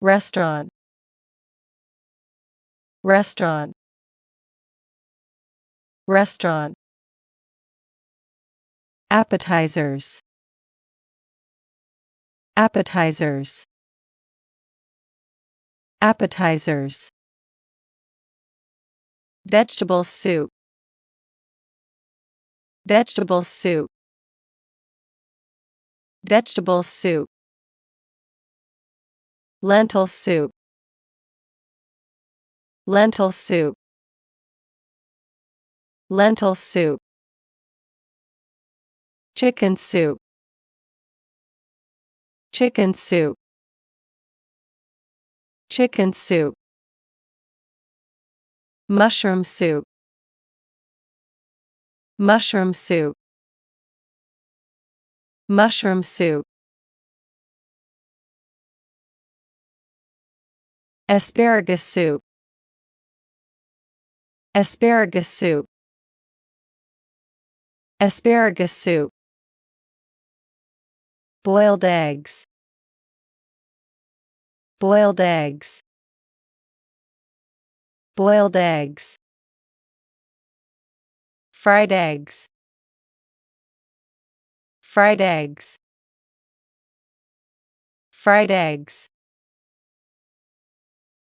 Restaurant. Restaurant. Restaurant. Appetizers. Appetizers. Appetizers. Vegetable soup. Vegetable soup. Vegetable soup. Lentil soup. Lentil soup. Lentil soup. Chicken soup. Chicken soup. Chicken soup. Mushroom soup. Mushroom soup. Mushroom soup. Asparagus soup. Asparagus soup. Asparagus soup. Boiled eggs. Boiled eggs. Boiled eggs. Fried eggs. Fried eggs. Fried eggs.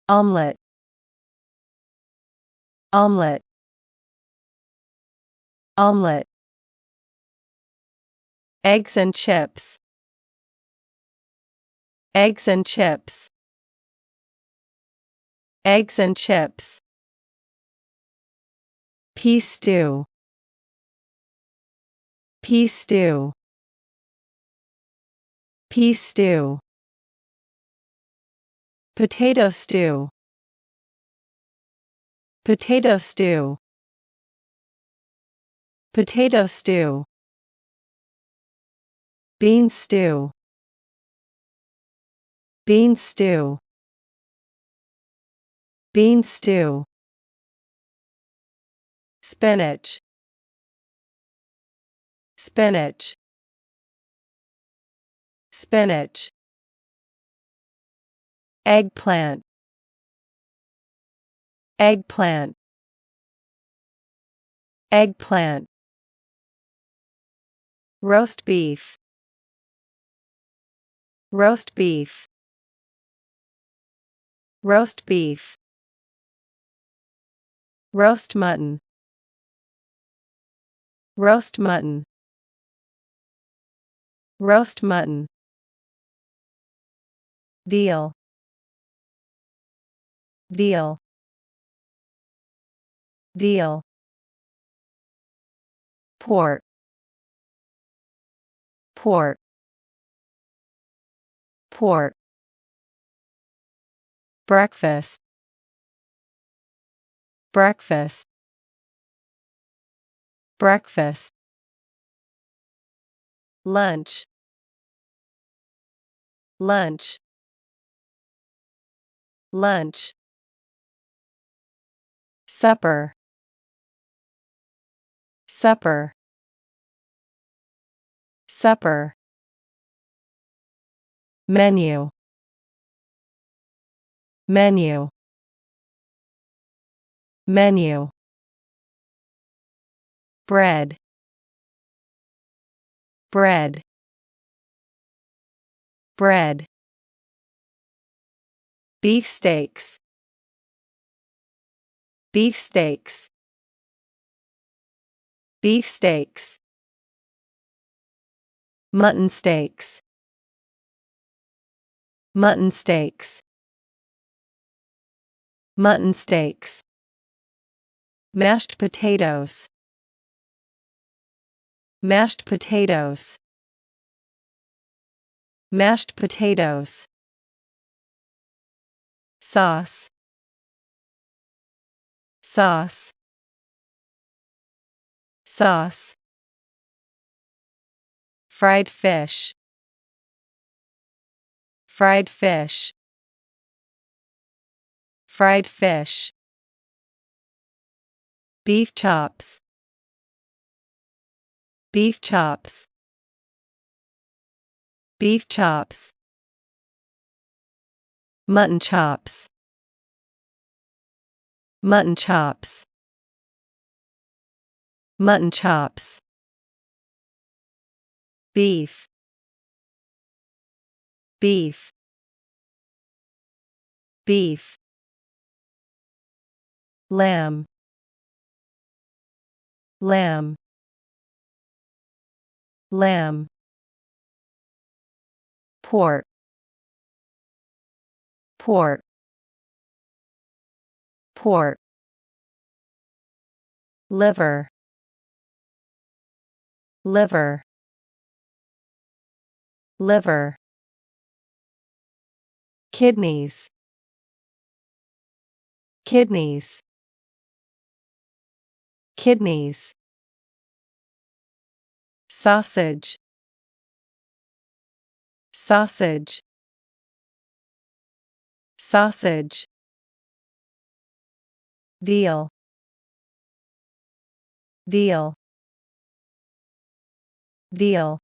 Omelette. Omelette. Omelette. Eggs and chips. Eggs and chips. Eggs and chips. Pea stew. Pea stew. Pea stew. Potato stew. Potato stew. Potato stew. Bean stew. Bean stew. Bean stew. Spinach. Spinach. Spinach. Eggplant. Eggplant. Eggplant. Roast beef. Roast beef. Roast beef. Roast mutton. Roast mutton. Roast mutton. Veal. Veal. Veal. Pork. Pork. Pork. Breakfast. Breakfast. Breakfast. Lunch. Lunch. Lunch. Supper. Supper. Supper. Menu. Menu. Menu. Bread. Bread. Bread. Beefsteaks. Beefsteaks. Beefsteaks. Mutton steaks. Mutton steaks. Mutton steaks. Mashed potatoes. Mashed potatoes. Mashed potatoes. Sauce. Sauce. Sauce. Fried fish. Fried fish. Fried fish. Beef chops. Beef chops. Beef chops. Mutton chops. Mutton chops. Mutton chops. Beef. Beef. Beef. Lamb. Lamb. Lamb. Pork. Pork. Pork. Liver. Liver. Liver. Kidneys. Kidneys. Kidneys. Sausage. Sausage. Sausage. Veal. Veal. Veal.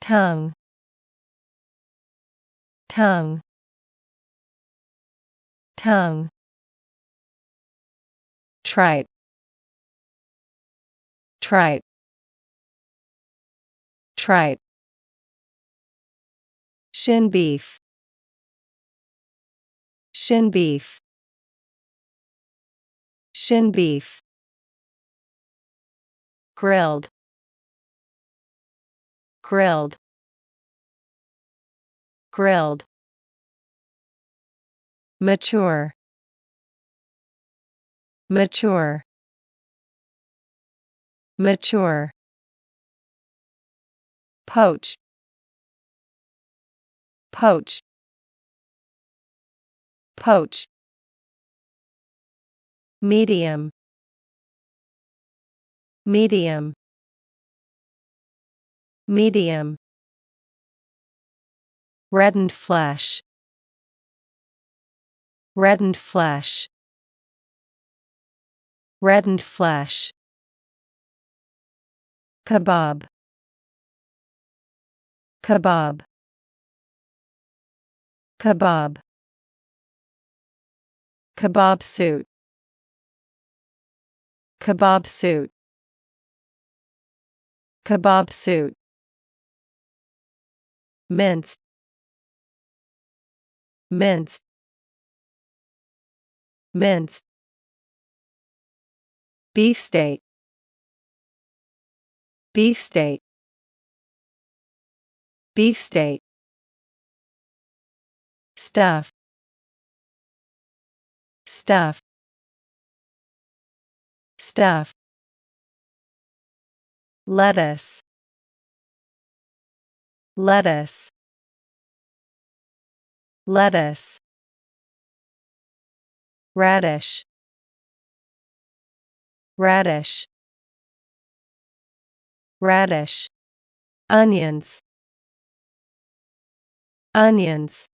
Tongue. Tongue. Tongue. Tripe. Tripe. Tripe. Shin beef. Shin beef. Shin beef. Grilled. Grilled. Grilled. Mature. Mature. Mature. Poached. Poached. Poached. Medium. Medium. Medium. Reddened flesh. Reddened flesh. Reddened flesh. Kebab. Kebab. Kebab. Kebab suit. Kebab suit. Kebab suit. Minced. Minced. Minced. Beefsteak. Beefsteak. Beefsteak. Stuff. Stuff. Stuff. Lettuce. Lettuce. Lettuce. Radish. Radish. Radish. Onions. Onions.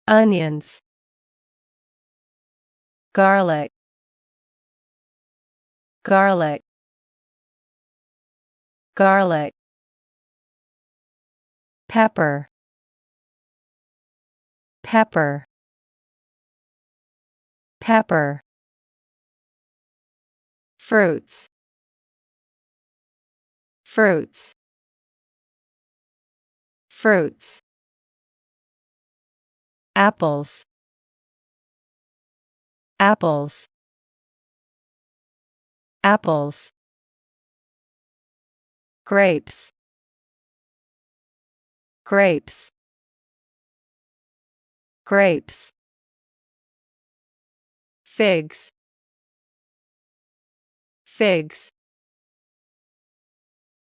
Onions. Garlic. Garlic. Garlic. Pepper. Pepper. Pepper. Fruits. Fruits. Fruits. Apples. Apples. Apples. Grapes. Grapes. Grapes. Figs. Figs.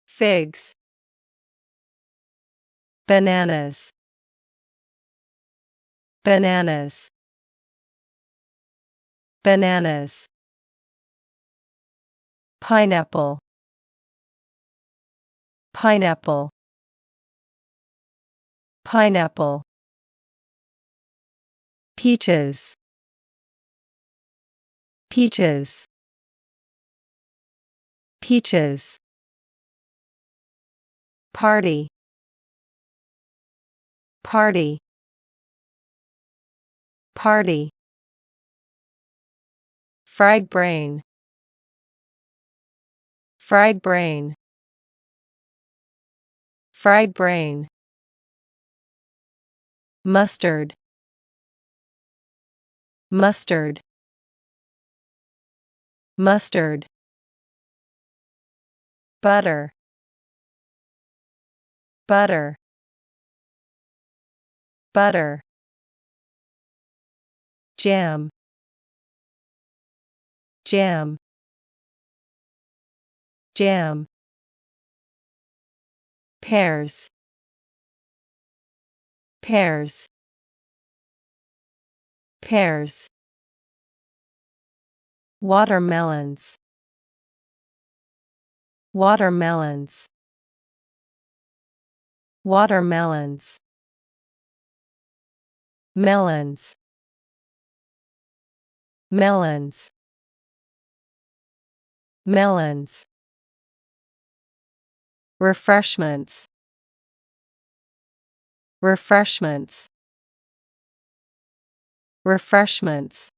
Figs. Bananas. Bananas. Bananas. Pineapple. Pineapple. Pineapple. Peaches. Peaches. Peaches. Party. Party. Party. Fried brain. Fried brain. Fried brain. Mustard. Mustard. Mustard. Butter. Butter. Butter. Jam. Jam. Jam. Pears. Pears. Pears. Watermelons. Watermelons. Watermelons. Melons. Melons. Melons. Refreshments. Refreshments. Refreshments.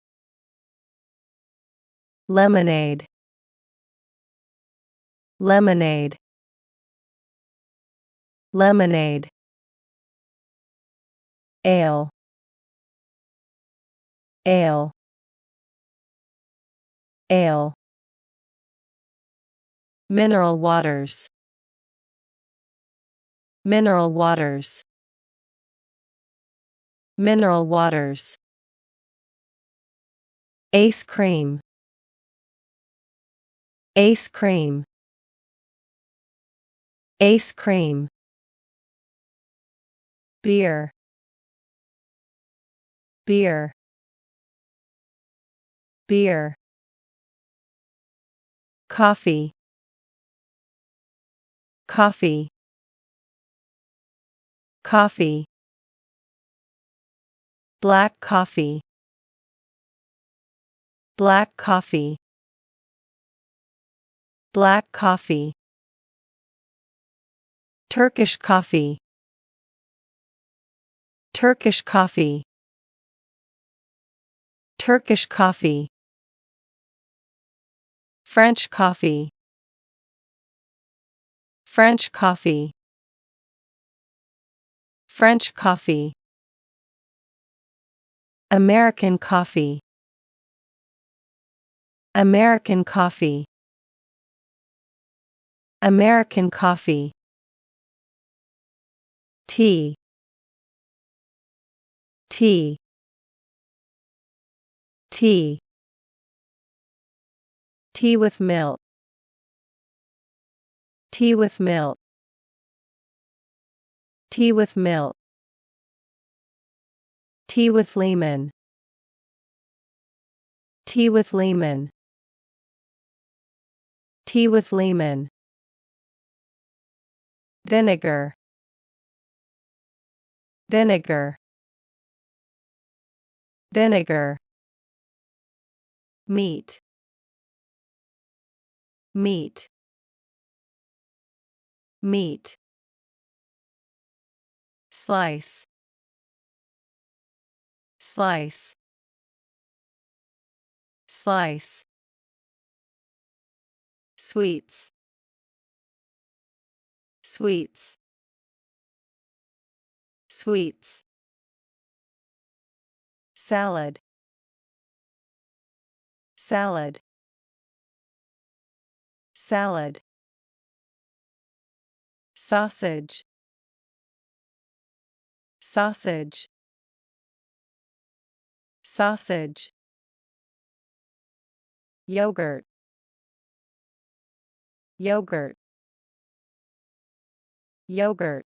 Lemonade. Lemonade. Lemonade. Ale. Ale. Ale. Mineral waters. Mineral waters. Mineral waters. Ice cream. Ice cream. Ice cream. Beer. Beer. Beer. Coffee. Coffee. Coffee. Black coffee. Black coffee. Black coffee. Turkish coffee. Turkish coffee. Turkish coffee. French coffee. French coffee. French coffee. American coffee. American coffee. American coffee. Tea. Tea. Tea. Tea with milk. Tea with milk. Tea with milk. Tea with lemon. Tea with lemon. Tea with lemon. Vinegar. Vinegar. Vinegar. Meat. Meat. Meat. Slice. Slice. Slice. Sweets. Sweets. Sweets. Salad. Salad. Salad. Sausage. Sausage. Sausage. Yogurt. Yogurt. Yogurt.